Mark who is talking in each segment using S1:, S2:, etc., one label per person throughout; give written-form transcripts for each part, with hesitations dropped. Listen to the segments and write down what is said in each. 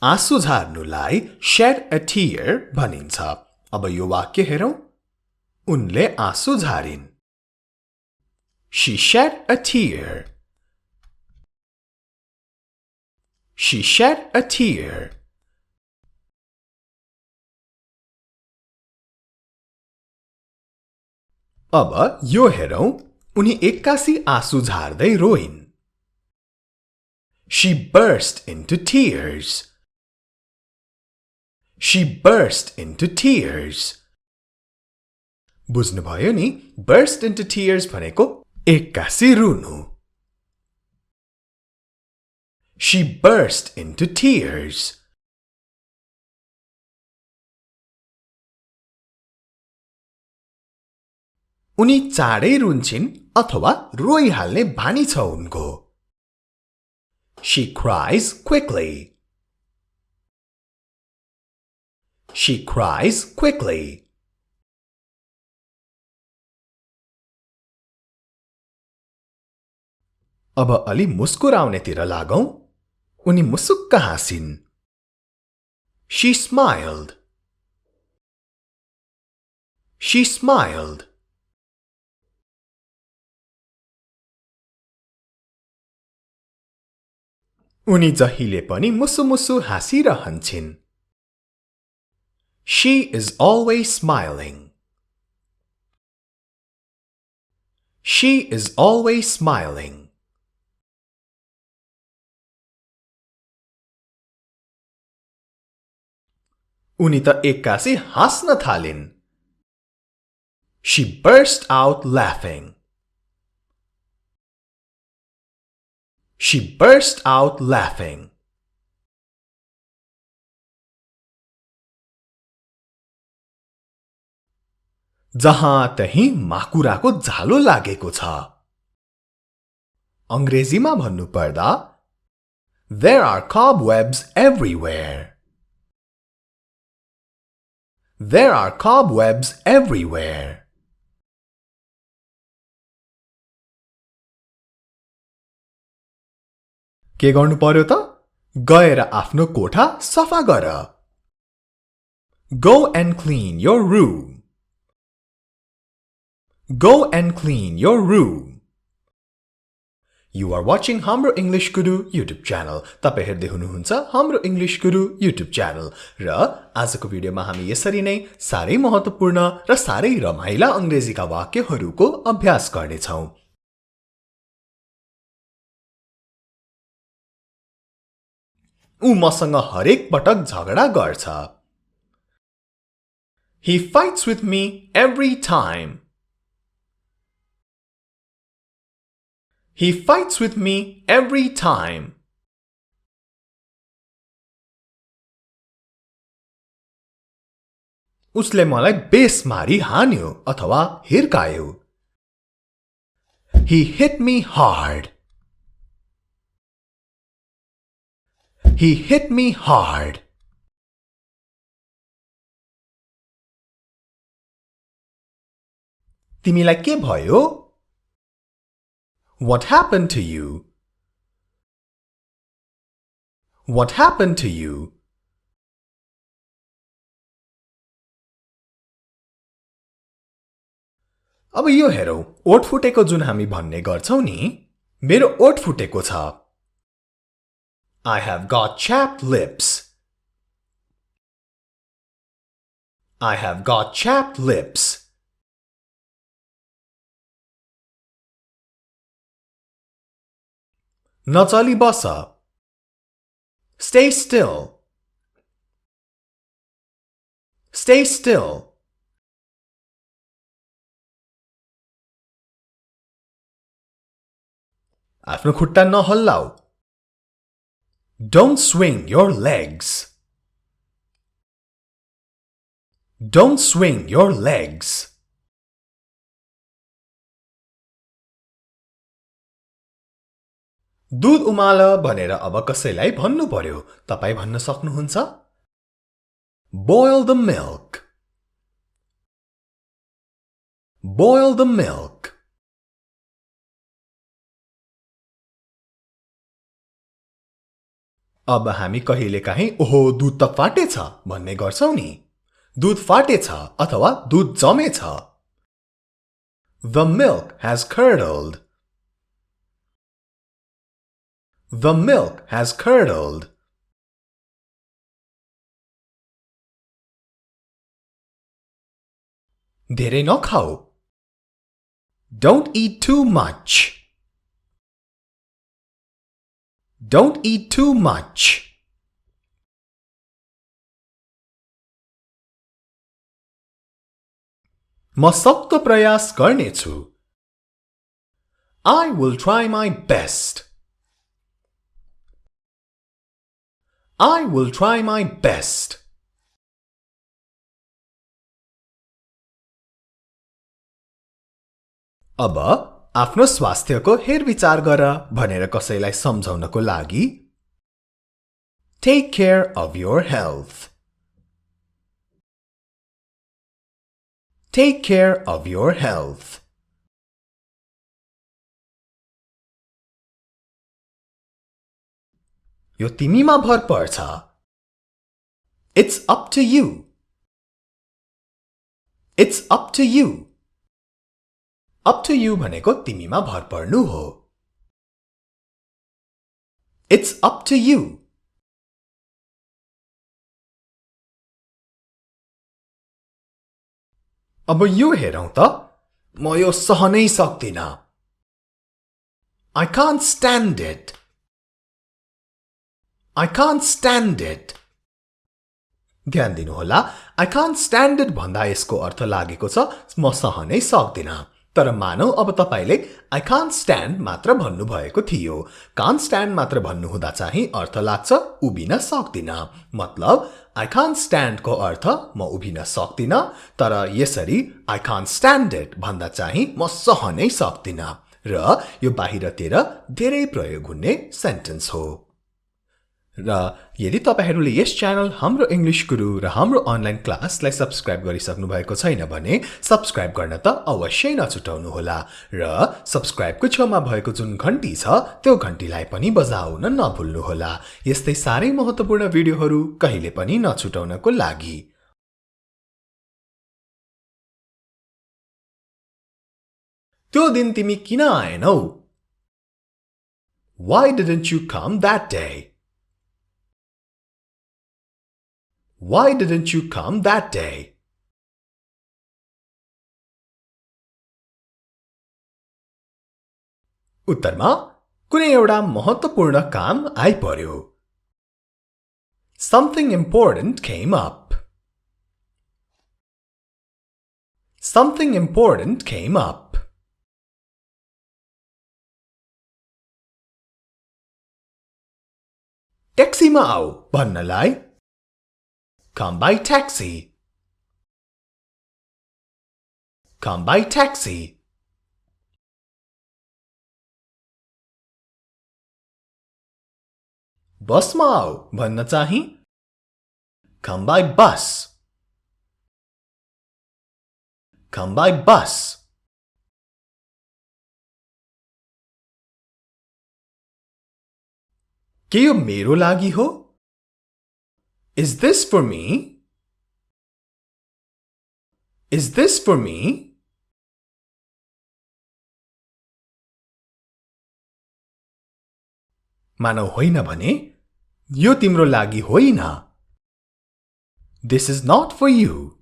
S1: आँसु झार्नुलाई shed a tear भनिन्छ। अब यो वाक्य हेरौं। उनले आँसु झारिन्। She shed a tear. She shed a tear. अब यो हेरौं। उनी एक्कासी आँसु झार्दै रोइन्। She burst into tears. She burst into tears. बुझ्नुभयो नि? Burst into tears भनेको एक्कासी रुनु। She burst into tears. उनी चाँडै रुन्छिन् अथवा रोइहाल्ने बानी छ उनको। She cries quickly. She cries quickly. अब अलि मुस्कुराउनेतिर लागौं। उनी मुसुक्क हाँसिन्। She smiled. She smiled. उनी जहिले पनि मुसुमुसु हाँसिरहन्छिन्। She is always smiling. She is always smiling. उनी त एक्कासी हाँस्न थालिन्। She burst out laughing. She burst out laughing. जहाँ तही माकुराको झालो लागेको छ। अंग्रेजीमा भन्नु पर्दा There are cobwebs everywhere. There are cobwebs everywhere. के गर्नु पर्यो त? गएर आफ्नो कोठा सफा गर। Go and clean your room. Go and clean your room. You are watching Hamro English Guru YouTube channel. तपाई हेर्दै हुनुहुन्छ Hamro English Guru YouTube channel र आजको भिडियोमा हामी यसरी नै सारै महत्त्वपूर्ण र सारै रमाइला अंग्रेजीका वाक्यहरूको अभ्यास गर्ने छौं। ऊ मसँग हरेक पटक झगडा गर्छ। He fights with me every time. He fights with me every time. उसले मलाई बेसमारी हान्यो अथवा हिर्कायो। He hit me hard. He hit me hard. तिमीलाई के भयो? What happened to you? What happened to you? अब यो हेरौं। ओठ फुटेको जुन हामी भन्ने गर्छौं नि, मेरो ओठ फुटेको छ। I have got chapped lips. I have got chapped lips. नचली bus. Stay still. Stay still. आफ्नो खुट्टा नहल्लाऊ। Don't swing your legs. Don't swing your legs. दूध उमाल भनेर अब कसैलाई भन्नु पर्यो। तपाई भन्न सक्नुहुन्छ? Boil the milk. Boil the milk. अब हामी कहिलेकाहीँ ओहो दूध त फाटेछ भन्ने गर्छौं नि। दूध फाटेछ अथवा दूध जमेछ। The milk has curdled. The milk has curdled. धेरै नखाऊ। Don't eat too much. Don't eat too much. म सक्दो प्रयास गर्नेछु। I will try my best. I will try my best. अब आफ्नो स्वास्थ्यको हेरविचार गर भनेर कसैलाई सम्झाउनको लागि Take care of your health. Take care of your health. यो तिमीमा भर पर्छ। It's up to you. It's up to you. Up to you भनेको तिमीमा भर पर्नु हो। It's up to you. अब यो हेरौं त, म यो सहनै सक्दिन। I can't stand it. I can't stand it. ध्यान दिनुहोला, I can't stand it भन्दा यसको अर्थ लागेको छ म सहनै सक्दिन। तर मानौ अब तपाईले I can't stand मात्र भन्नु भएको थियो। can't stand मात्र भन्नु हुँदा चाहिँ अर्थ लाग्छ उभिन सक्दिन। मतलब I can't stand को अर्थ म उभिन सक्दिन, तर यसरी I can't stand it भन्दा चाहिँ म सहनै सक्दिन। र यो बाहिरतिर धेरै प्रयोग हुने सेन्टेन्स हो। र यदि तपाईहरुले यस च्यानल हाम्रो इंग्लिश गुरु र हाम्रो अनलाइन क्लासलाई सब्स्क्राइब गरिसक्नु भएको छैन भने सब्स्क्राइब गर्न त अवश्य नछुटाउनु होला र सब्स्क्राइबको छेउमा भएको जुन घण्टी छ त्यो घण्टीलाई पनि बजाउन नभुल्नु होला यस्तै सारै महत्त्वपूर्ण भिडियोहरु कहिले पनि नछुटाउनको लागि। त्यो दिन तिमी किन आएनौ? Why didn't you come that day? Why didn't you come that day? उत्तरमा कुनै एउटा महत्त्वपूर्ण काम आइपर्यो। Something important came up. Something important came up. ट्याक्सीमा आऊ भन्नलाई Come by taxi. Come by taxi. बसमा आऊ भन्न चाहिँ Come by bus. Come by bus. के यो मेरो लागि हो? Is this for me? Is this for me? मानौ होइन भने यो तिम्रो लागि होइन। This is not for you.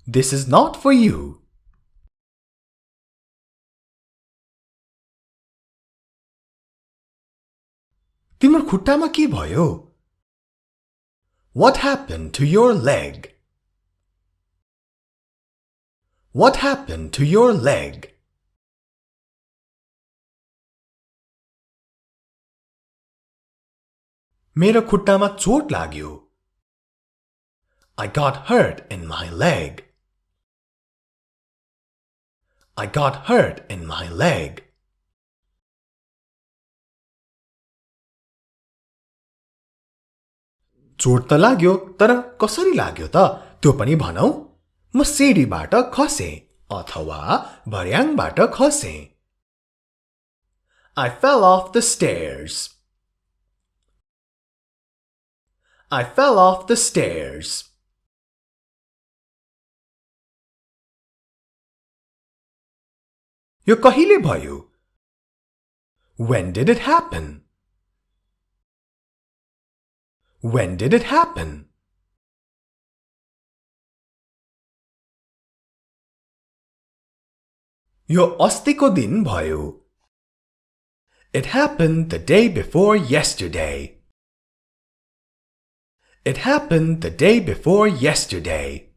S1: This is not for you. तिम्रो खुट्टामा के भयो? What happened to your leg? What happened to your leg? मेरो खुट्टामा चोट लाग्यो। I got hurt in my leg. I got hurt in my leg. चोट त लाग्यो, तर कसरी लाग्यो त त्यो पनि भनौ। म सिडीबाट खसे अथवा भर्याङबाट खसे। I fell off the stairs. I fell off the stairs. यो कहिले भयो? When did it happen? When did it happen? यो अस्तिको दिन भयो. It happened the day before yesterday. It happened the day before yesterday.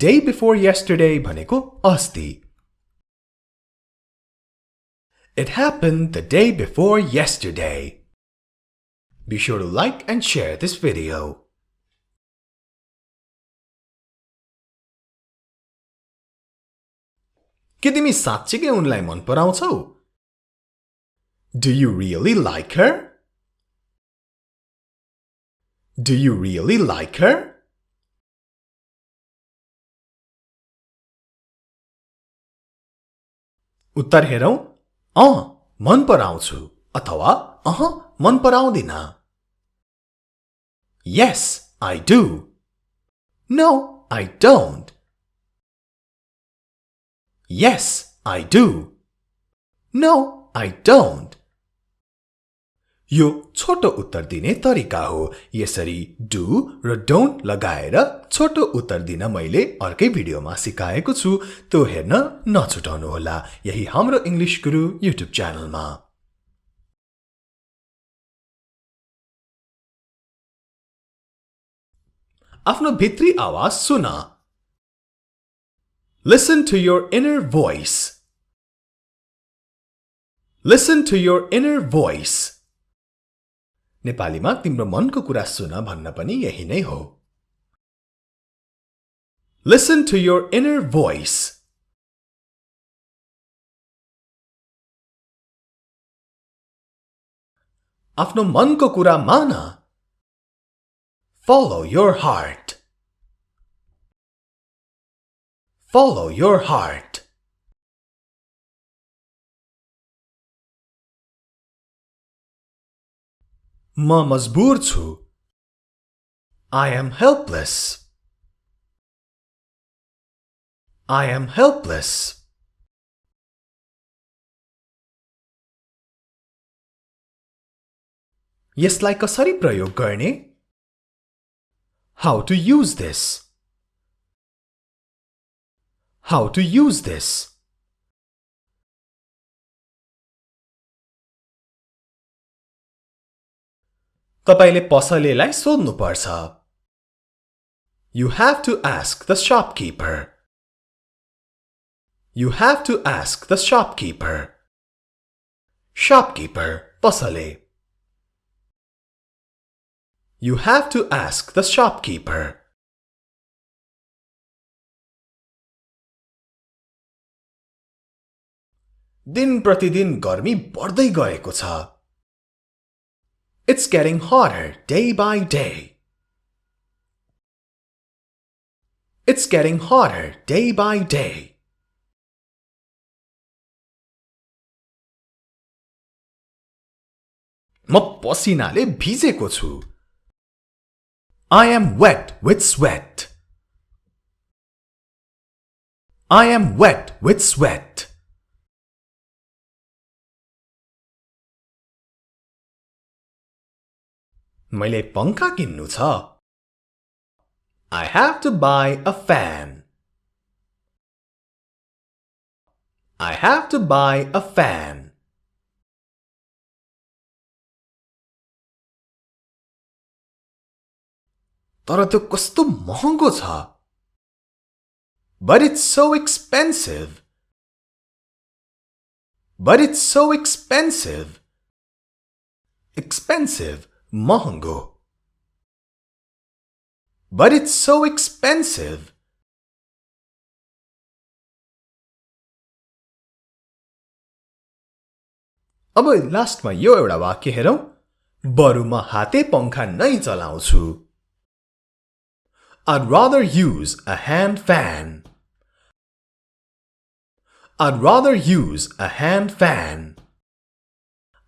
S1: Day before yesterday भनेको अस्ति. It happened the day before yesterday. Be sure to like and share this video. के तिमी साँच्चीकै उनलाई मन पराउँछौ? Do you really like her? Do you really like her? उत्तर हेरौं. मन पराउँछु अथवा मन पराउँदिन. Yes, I do. No, I don't. Yes, I do. No, I don't. यो छोटो उत्तर दिने तरिका हो. यसरी do र don't लगाएर छोटो उत्तर दिन मैले अर्कै भिडियोमा सिकाएको छु. त्यो हेर्न नछुटाउनु होला. यही हाम्रो इंग्लिश गुरु युट्युब च्यानलमा. आफ्नो भित्री आवाज सुन. Listen to your inner voice. Listen to your inner voice. नेपालीमा तिम्रो मनको कुरा सुन भन्न पनि यही नै हो. Listen to your inner voice. आफ्नो मनको कुरा मान. Follow your heart. Follow your heart. म मजबुर छु. I am helpless. I am helpless. यसलाई कसरी प्रयोग गर्ने? How to use this? How to use this? तपाईले पसलेलाई सोध्नु पर्छ. You have to ask the shopkeeper. You have to ask the shopkeeper. Shopkeeper, पसले. You have to ask the shopkeeper. दिन प्रतिदिन गर्मी बढ्दै गएको छ. It's getting hotter day by day. It's getting hotter day by day. म पसिनाले भिजेको छु. I am wet with sweat. I am wet with sweat. मैले पंखा किन्नु छ. I have to buy a fan. I have to buy a fan. तर त्यो कस्तो महँगो छ. But it's so expensive. But it's so expensive. Expensive, महँगो. But it's so expensive. अब लास्टमा यो एउटा वाक्य हेरौं. बरु म हाते पंखा नै चलाउँछु. I'd rather use a hand fan. I'd rather use a hand fan.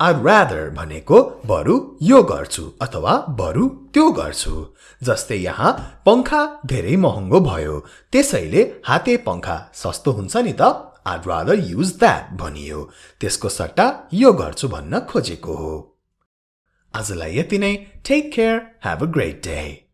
S1: I'd rather भनेको बरु यो गर्छु अथवा बरु त्यो गर्छु। जस्तै यहाँ पंखा धेरै महँगो भयो, त्यसैले हाते पंखा सस्तो हुन्छ नि त। I'd rather use that भनियो। त्यसको सट्टा यो गर्छु भन्न खोजेको हो। आजलाई यति नै। Take care. Have a great day.